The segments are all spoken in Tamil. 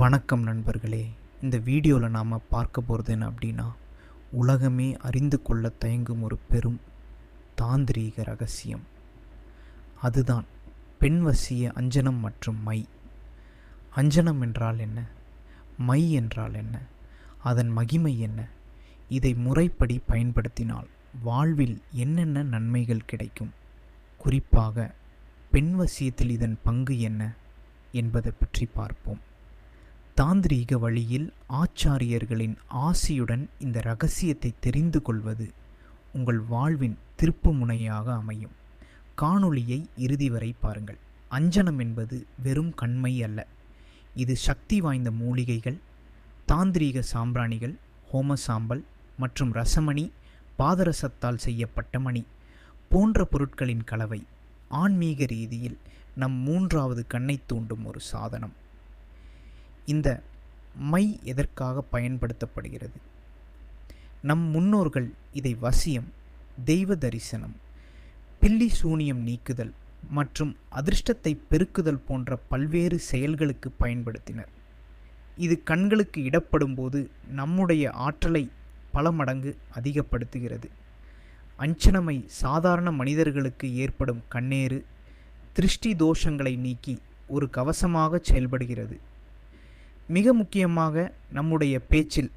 வணக்கம் நண்பர்களே. இந்த வீடியோவில் நாம் பார்க்க போகிறது என்ன அப்படின்னா, உலகமே அறிந்து கொள்ள தயங்கும் ஒரு பெரும் தாந்திரீக ரகசியம். அதுதான் பெண்வசிய அஞ்சனம் மற்றும் மை. அஞ்சனம் என்றால் என்ன? மை என்றால் என்ன? அதன் மகிமை என்ன? இதை முறைப்படி பயன்படுத்தினால் வாழ்வில் என்னென்ன நன்மைகள் கிடைக்கும்? குறிப்பாக பெண்வசியத்தில் இதன் பங்கு என்ன என்பதை பற்றி பார்ப்போம். தாந்திரீக வழியில் ஆச்சாரியர்களின் ஆசியுடன் இந்த இரகசியத்தை தெரிந்து கொள்வது உங்கள் வாழ்வின் திருப்பு முனையாக அமையும். காணொளியை இறுதி வரை பாருங்கள். அஞ்சனம் என்பது வெறும் கண்மை அல்ல. இது சக்தி வாய்ந்த மூலிகைகள், தாந்திரீக சாம்பிராணிகள், ஹோம சாம்பல் மற்றும் ரசமணி, பாதரசத்தால் செய்யப்பட்ட மணி போன்ற பொருட்களின் கலவை. ஆன்மீக ரீதியில் நம் மூன்றாவது கண்ணை தூண்டும் ஒரு சாதனம். இந்த மை எதற்காக பயன்படுத்தப்படுகிறது? நம் முன்னோர்கள் இதை வசியம், தெய்வ தரிசனம், பில்லி சூனியம் நீக்குதல் மற்றும் அதிர்ஷ்டத்தை பெருக்குதல் போன்ற பல்வேறு செயல்களுக்கு பயன்படுத்தினர். இது கண்களுக்கு இடப்படும் போது நம்முடைய ஆற்றலை பல மடங்கு அதிகப்படுத்துகிறது. அஞ்சனமை சாதாரண மனிதர்களுக்கு ஏற்படும் கண்ணேறு, திருஷ்டி தோஷங்களை நீக்கி ஒரு கவசமாக செயல்படுகிறது. மிக முக்கியமாக நம்முடைய பேச்சில்,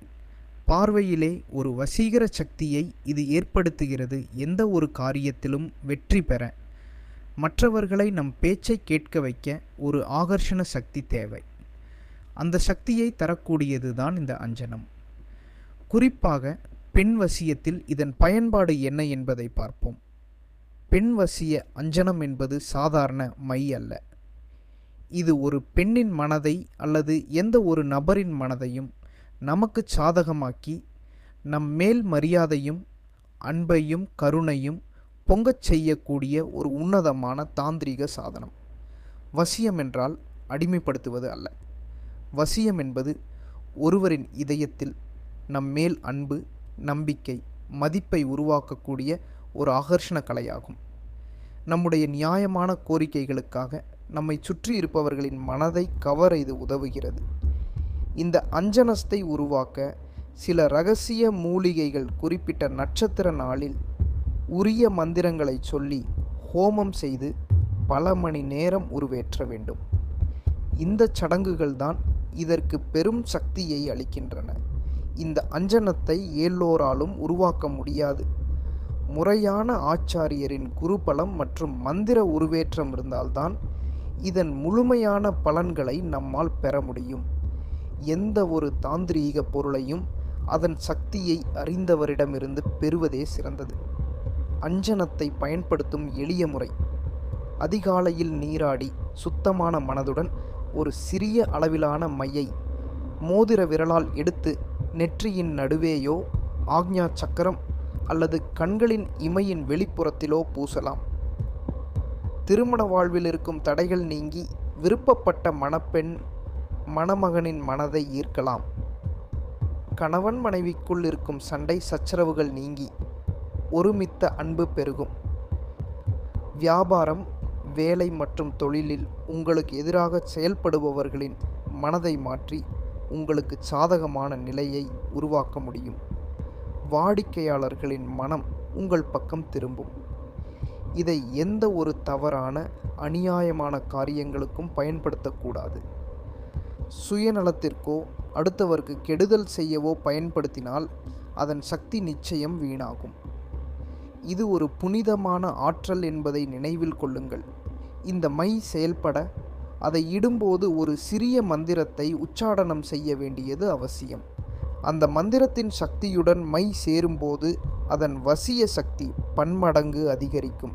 பார்வையிலே ஒரு வசீகர சக்தியை இது ஏற்படுத்துகிறது. எந்த ஒரு காரியத்திலும் வெற்றி பெற மற்றவர்களை நம் பேச்சை கேட்க வைக்க ஒரு ஆகர்ஷண சக்தி தேவை. அந்த சக்தியை தரக்கூடியது தான் இந்த அஞ்சனம். குறிப்பாக பெண் வசியத்தில் இதன் பயன்பாடு என்ன என்பதை பார்ப்போம். பெண் வசிய அஞ்சனம் என்பது சாதாரண மை அல்ல. இது ஒரு பெண்ணின் மனதை அல்லது எந்த ஒரு நபரின் மனதையும் நமக்கு சாதகமாக்கி நம் மேல் மரியாதையும் அன்பையும் கருணையும் பொங்கச் செய்யக்கூடிய ஒரு உன்னதமான தாந்திரீக சாதனம். வசியம் என்றால் அடிமைப்படுத்துவது அல்ல. வசியம் என்பது ஒருவரின் இதயத்தில் நம் மேல் அன்பு, நம்பிக்கை, மதிப்பை உருவாக்கக்கூடிய ஒரு ஆகர்ஷண கலையாகும். நம்முடைய நியாயமான கோரிக்கைகளுக்காக நம்மை சுற்றி இருப்பவர்களின் மனதை கவர இது உதவுகிறது. இந்த அஞ்சனத்தை உருவாக்க சில இரகசிய மூலிகைகள் குறிப்பிட்ட நட்சத்திர நாளில் உரிய மந்திரங்களை சொல்லி ஹோமம் செய்து பல மணி நேரம் உருவேற்ற வேண்டும். இந்த சடங்குகள் தான் இதற்கு பெரும் சக்தியை அளிக்கின்றன. இந்த அஞ்சனத்தை எல்லோராலும் உருவாக்க முடியாது. முறையான ஆச்சாரியரின் குருபலம் மற்றும் மந்திர உருவேற்றம் இருந்தால்தான் இதன் முழுமையான பலன்களை நம்மால் பெற முடியும். எந்த ஒரு தாந்திரீக பொருளையும் அதன் சக்தியை அறிந்தவரிடமிருந்து பெறுவதே சிறந்தது. அஞ்சனத்தை பயன்படுத்தும் எளிய முறை: அதிகாலையில் நீராடி சுத்தமான மனதுடன் ஒரு சிறிய அளவிலான மையை மோதிர விரலால் எடுத்து நெற்றியின் நடுவேயோ, ஆக்ஞா சக்கரம் அல்லது கண்களின் இமையின் வெளிப்புறத்திலோ பூசலாம். திருமண வாழ்வில் இருக்கும் தடைகள் நீங்கி விருப்பப்பட்ட மணப்பெண், மணமகனின் மனதை ஈர்க்கலாம். கணவன் மனைவிக்குள் இருக்கும் சண்டை சச்சரவுகள் நீங்கி ஒருமித்த அன்பு பெருகும். வியாபாரம், வேலை மற்றும் தொழிலில் உங்களுக்கு எதிராக செயல்படுபவர்களின் மனதை மாற்றி உங்களுக்கு சாதகமான நிலையை உருவாக்க முடியும். வாடிக்கையாளர்களின் மனம் உங்கள் பக்கம் திரும்பும். இதை எந்த ஒரு தவறான, அநியாயமான காரியங்களுக்கும் பயன்படுத்தக்கூடாது. சுயநலத்திற்கோ அடுத்தவருக்கு கெடுதல் செய்யவோ பயன்படுத்தினால் அதன் சக்தி நிச்சயம் வீணாகும். இது ஒரு புனிதமான ஆற்றல் என்பதை நினைவில் கொள்ளுங்கள். இந்த மை செயல்பட அதை இடும்போது ஒரு சிறிய மந்திரத்தை உச்சாடனம் செய்ய வேண்டியது அவசியம். அந்த மந்திரத்தின் சக்தியுடன் மை சேரும்போது அதன் வசிய சக்தி பன்மடங்கு அதிகரிக்கும்.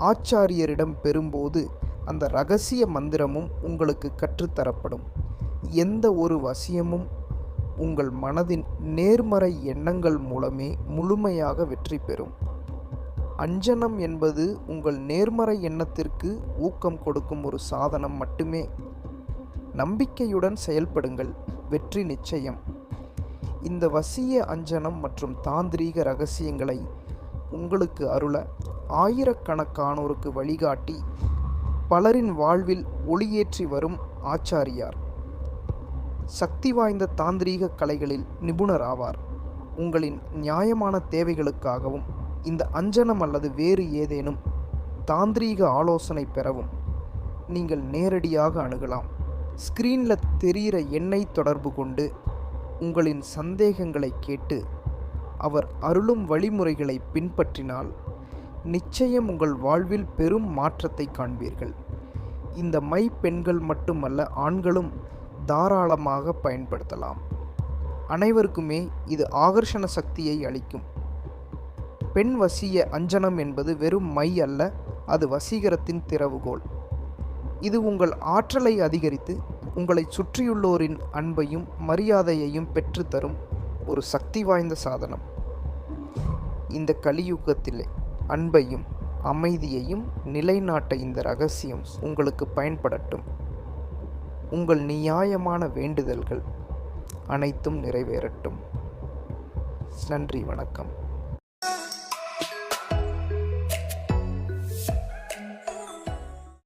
ஆச்சாரியரிடம் பெறும்போது அந்த இரகசிய மந்திரமும் உங்களுக்கு கற்றுத்தரப்படும். எந்த ஒரு வசியமும் உங்கள் மனதின் நேர்மறை எண்ணங்கள் மூலமே முழுமையாக வெற்றி பெறும். அஞ்சனம் என்பது உங்கள் நேர்மறை எண்ணத்திற்கு ஊக்கம் கொடுக்கும் ஒரு சாதனம் மட்டுமே. நம்பிக்கையுடன் செயல்படுங்கள், வெற்றி நிச்சயம். இந்த வசிய அஞ்சனம் மற்றும் தாந்திரீக இரகசியங்களை உங்களுக்கு அருள ஆயிரக்கணக்கானோருக்கு வழிகாட்டி பலரின் வாழ்வில் ஒளியேற்றி வரும் ஆச்சாரியார். சக்தி வாய்ந்த தாந்திரீக கலைகளில் நிபுணர் ஆவார். உங்களின் நியாயமான தேவைகளுக்காகவும் இந்த அஞ்சனம் அல்லது வேறு ஏதேனும் தாந்திரீக ஆலோசனை பெறவும் நீங்கள் நேரடியாக அணுகலாம். ஸ்க்ரீனில் தெரிகிற எண்ணை தொடர்பு கொண்டு உங்களின் சந்தேகங்களை கேட்டு அவர் அருளும் வழிமுறைகளை பின்பற்றினால் நிச்சயம் உங்கள் வாழ்வில் பெரும் மாற்றத்தை காண்பீர்கள். இந்த மை பெண்கள் மட்டுமல்ல, ஆண்களும் தாராளமாக பயன்படுத்தலாம். அனைவருக்குமே இது ஆகர்ஷண சக்தியை அளிக்கும். பெண் வசிய அஞ்சனம் என்பது வெறும் மை அல்ல, அது வசீகரத்தின் திறவுகோல். இது உங்கள் ஆற்றலை அதிகரித்து உங்களை சுற்றியுள்ளோரின் அன்பையும் மரியாதையையும் பெற்றுத்தரும் ஒரு சக்தி வாய்ந்த சாதனம். இந்த கலியுகத்திலே அன்பையும் அமைதியையும் நிலைநாட்ட இந்த ரகசியம் உங்களுக்கு பயன்படட்டும். உங்கள் நியாயமான வேண்டுதல்கள் அனைத்தும் நிறைவேறட்டும். நன்றி, வணக்கம்.